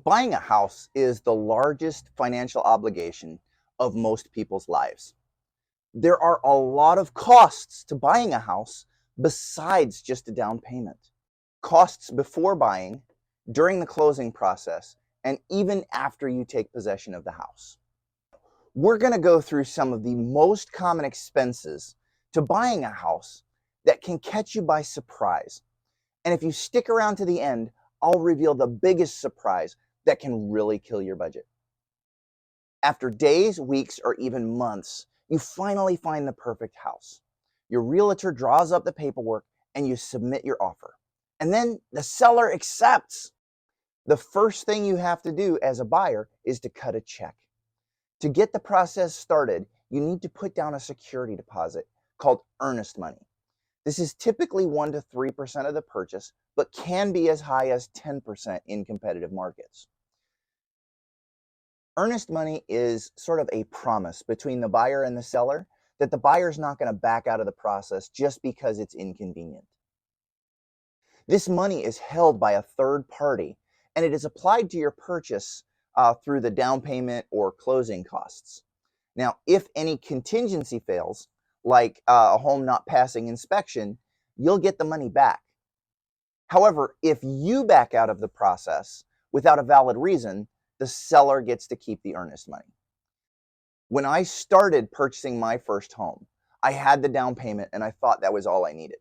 Buying a house is the largest financial obligation of most people's lives. There are a lot of costs to buying a house besides just a down payment. Costs before buying, during the closing process, and even after you take possession of the house. We're going to go through some of the most common expenses to buying a house that can catch you by surprise. And if you stick around to the end, I'll reveal the biggest surprise that can really kill your budget. After days, weeks, or even months, you finally find the perfect house. Your realtor draws up the paperwork and you submit your offer. And then the seller accepts. The first thing you have to do as a buyer is to cut a check. To get the process started, you need to put down a security deposit called earnest money. This is typically 1 to 3% of the purchase, but can be as high as 10% in competitive markets. Earnest money is sort of a promise between the buyer and the seller that the buyer's not going to back out of the process just because it's inconvenient. This money is held by a third party, and it is applied to your purchase through the down payment or closing costs. Now, if any contingency fails, like a home not passing inspection, you'll get the money back. However, if you back out of the process without a valid reason, the seller gets to keep the earnest money. When I started purchasing my first home, I had the down payment and I thought that was all I needed.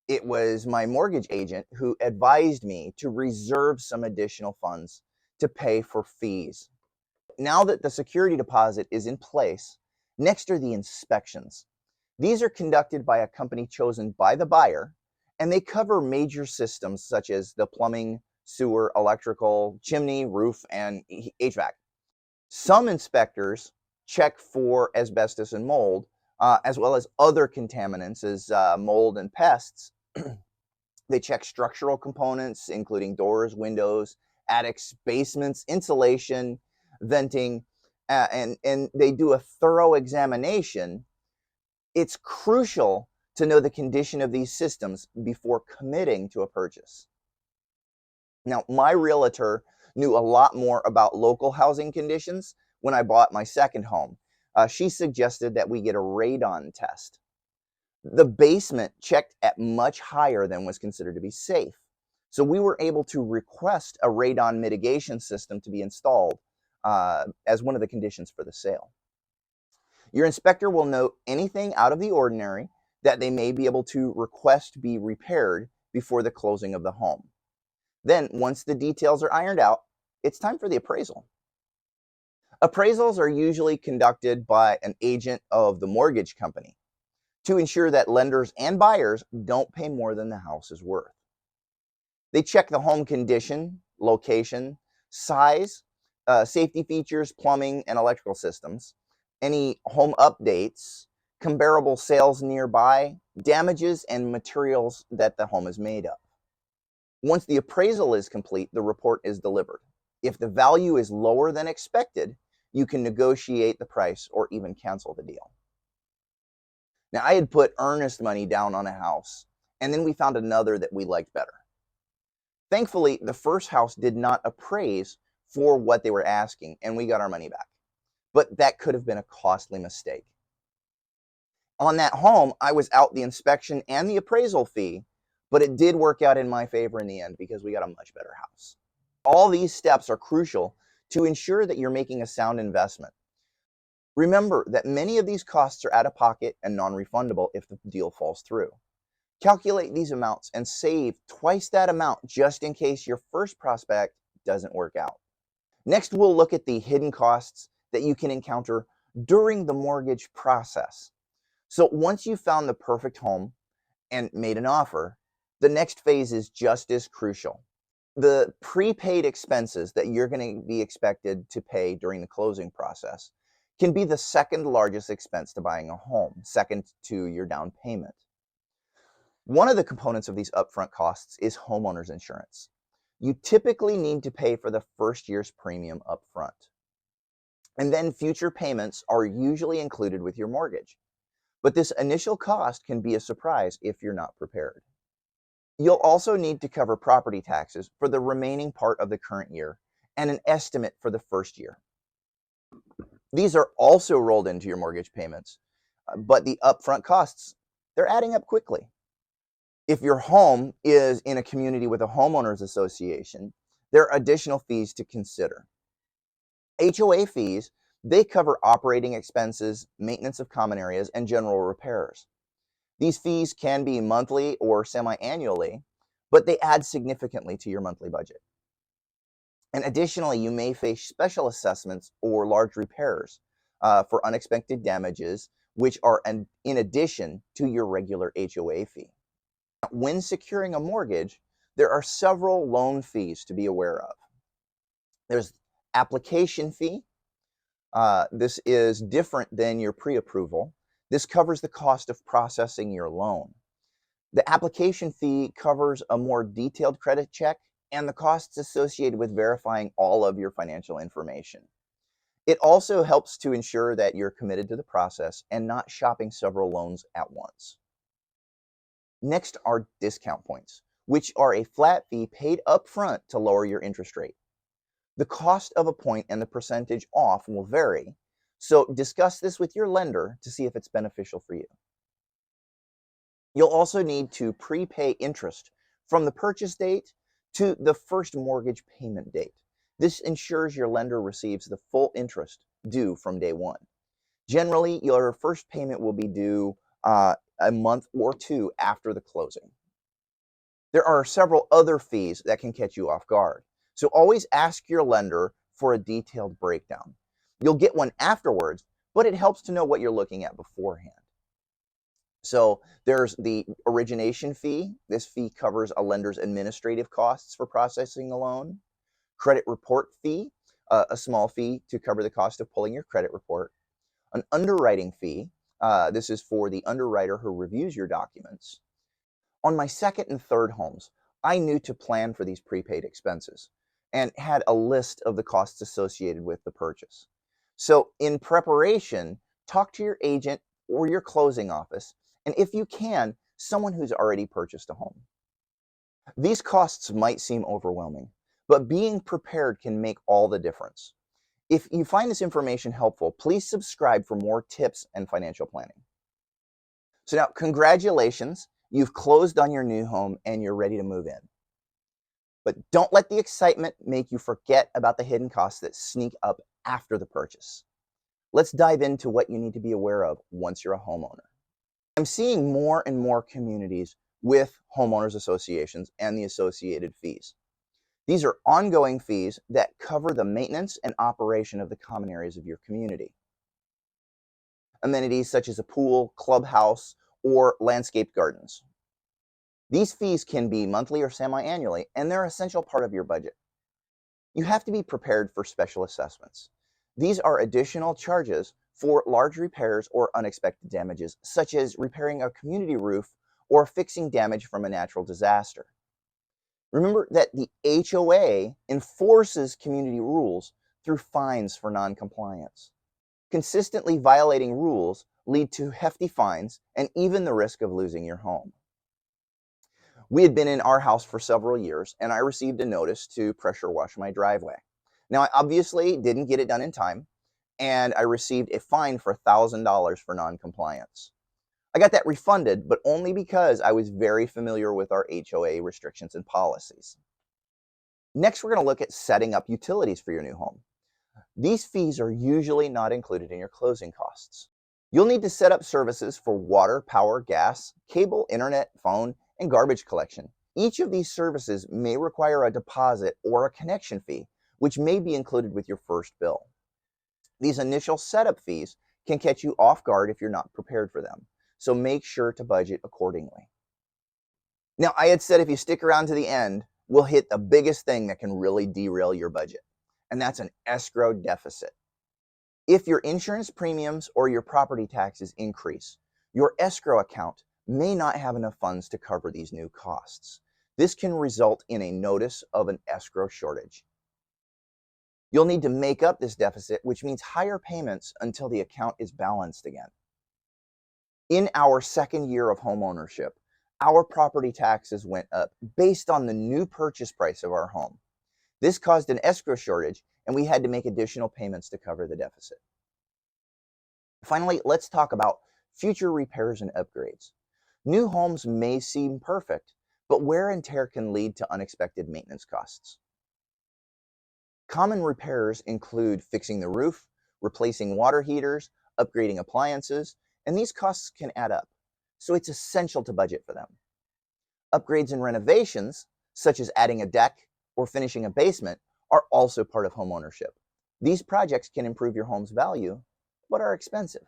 It was my mortgage agent who advised me to reserve some additional funds to pay for fees. Now that the security deposit is in place, next are the inspections. These are conducted by a company chosen by the buyer, and they cover major systems such as the plumbing, sewer, electrical, chimney, roof, and HVAC. Some inspectors check for asbestos and mold, as well as other contaminants as mold and pests. They check structural components, including doors, windows, attics, basements, insulation, venting, and they do a thorough examination. It's crucial to know the condition of these systems before committing to a purchase. Now, my realtor knew a lot more about local housing conditions when I bought my second home. She suggested that we get a radon test. The basement checked at much higher than was considered to be safe. So we were able to request a radon mitigation system to be installed as one of the conditions for the sale. Your inspector will note anything out of the ordinary that they may be able to request be repaired before the closing of the home. Then, once the details are ironed out, it's time for the appraisal. Appraisals are usually conducted by an agent of the mortgage company to ensure that lenders and buyers don't pay more than the house is worth. They check the home condition, location, size, safety features, plumbing, and electrical systems, any home updates, comparable sales nearby, damages, and materials that the home is made of. Once the appraisal is complete, the report is delivered. If the value is lower than expected, you can negotiate the price or even cancel the deal. Now, I had put earnest money down on a house, and then we found another that we liked better. Thankfully, the first house did not appraise for what they were asking, and we got our money back. But that could have been a costly mistake. On that home, I was out the inspection and the appraisal fee, but it did work out in my favor in the end because we got a much better house. All these steps are crucial to ensure that you're making a sound investment. Remember that many of these costs are out of pocket and non-refundable if the deal falls through. Calculate these amounts and save twice that amount just in case your first prospect doesn't work out. Next, we'll look at the hidden costs that you can encounter during the mortgage process. So once you've found the perfect home and made an offer, the next phase is just as crucial. The prepaid expenses that you're going to be expected to pay during the closing process can be the second largest expense to buying a home, second to your down payment. One of the components of these upfront costs is homeowner's insurance. You typically need to pay for the first year's premium upfront. And then future payments are usually included with your mortgage. But this initial cost can be a surprise if you're not prepared. You'll also need to cover property taxes for the remaining part of the current year and an estimate for the first year. These are also rolled into your mortgage payments, but the upfront costs, they're adding up quickly. If your home is in a community with a homeowners association, there are additional fees to consider. HOA fees, they cover operating expenses, maintenance of common areas, and general repairs. These fees can be monthly or semi-annually, but they add significantly to your monthly budget. And additionally, you may face special assessments or large repairs for unexpected damages, which are in addition to your regular HOA fee. When securing a mortgage, there are several loan fees to be aware of. There's application fee. This is different than your pre-approval. This covers the cost of processing your loan. The application fee covers a more detailed credit check and the costs associated with verifying all of your financial information. It also helps to ensure that you're committed to the process and not shopping several loans at once. Next are discount points, which are a flat fee paid upfront to lower your interest rate. The cost of a point and the percentage off will vary, so discuss this with your lender to see if it's beneficial for you. You'll also need to prepay interest from the purchase date to the first mortgage payment date. This ensures your lender receives the full interest due from day one. Generally, your first payment will be due a month or two after the closing. There are several other fees that can catch you off guard, so always ask your lender for a detailed breakdown. You'll get one afterwards, but it helps to know what you're looking at beforehand. So there's the origination fee. This fee covers a lender's administrative costs for processing the loan. Credit report fee, a small fee to cover the cost of pulling your credit report. An underwriting fee. This is for the underwriter who reviews your documents. On my second and third homes, I knew to plan for these prepaid expenses and had a list of the costs associated with the purchase. So in preparation, talk to your agent or your closing office, and if you can, someone who's already purchased a home. These costs might seem overwhelming, but being prepared can make all the difference. If you find this information helpful, please subscribe for more tips and financial planning. So now, congratulations, you've closed on your new home and you're ready to move in. But don't let the excitement make you forget about the hidden costs that sneak up after the purchase. Let's dive into what you need to be aware of once you're a homeowner. I'm seeing more and more communities with homeowners associations and the associated fees. These are ongoing fees that cover the maintenance and operation of the common areas of your community. Amenities such as a pool, clubhouse, or landscaped gardens. These fees can be monthly or semi-annually, and they're an essential part of your budget. You have to be prepared for special assessments. These are additional charges for large repairs or unexpected damages, such as repairing a community roof or fixing damage from a natural disaster. Remember that the HOA enforces community rules through fines for noncompliance. Consistently violating rules lead to hefty fines and even the risk of losing your home. We had been in our house for several years, and I received a notice to pressure wash my driveway. Now, I obviously didn't get it done in time, and I received a fine for $1,000 for noncompliance. I got that refunded, but only because I was very familiar with our HOA restrictions and policies. Next, we're going to look at setting up utilities for your new home. These fees are usually not included in your closing costs. You'll need to set up services for water, power, gas, cable, internet, phone, and garbage collection. Each of these services may require a deposit or a connection fee, which may be included with your first bill. These initial setup fees can catch you off guard if you're not prepared for them, so make sure to budget accordingly. Now, I had said if you stick around to the end, we'll hit the biggest thing that can really derail your budget, and that's an escrow deficit. If your insurance premiums or your property taxes increase, your escrow account may not have enough funds to cover these new costs. This can result in a notice of an escrow shortage. You'll need to make up this deficit, which means higher payments until the account is balanced again. In our second year of homeownership, our property taxes went up based on the new purchase price of our home. This caused an escrow shortage, and we had to make additional payments to cover the deficit. Finally, let's talk about future repairs and upgrades. New homes may seem perfect, but wear and tear can lead to unexpected maintenance costs. Common repairs include fixing the roof, replacing water heaters, upgrading appliances, and these costs can add up, so it's essential to budget for them. Upgrades and renovations, such as adding a deck or finishing a basement, are also part of homeownership. These projects can improve your home's value, but are expensive.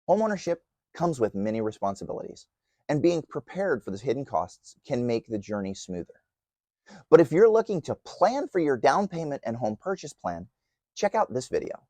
Homeownership comes with many responsibilities, and being prepared for the hidden costs can make the journey smoother. But if you're looking to plan for your down payment and home purchase plan, check out this video.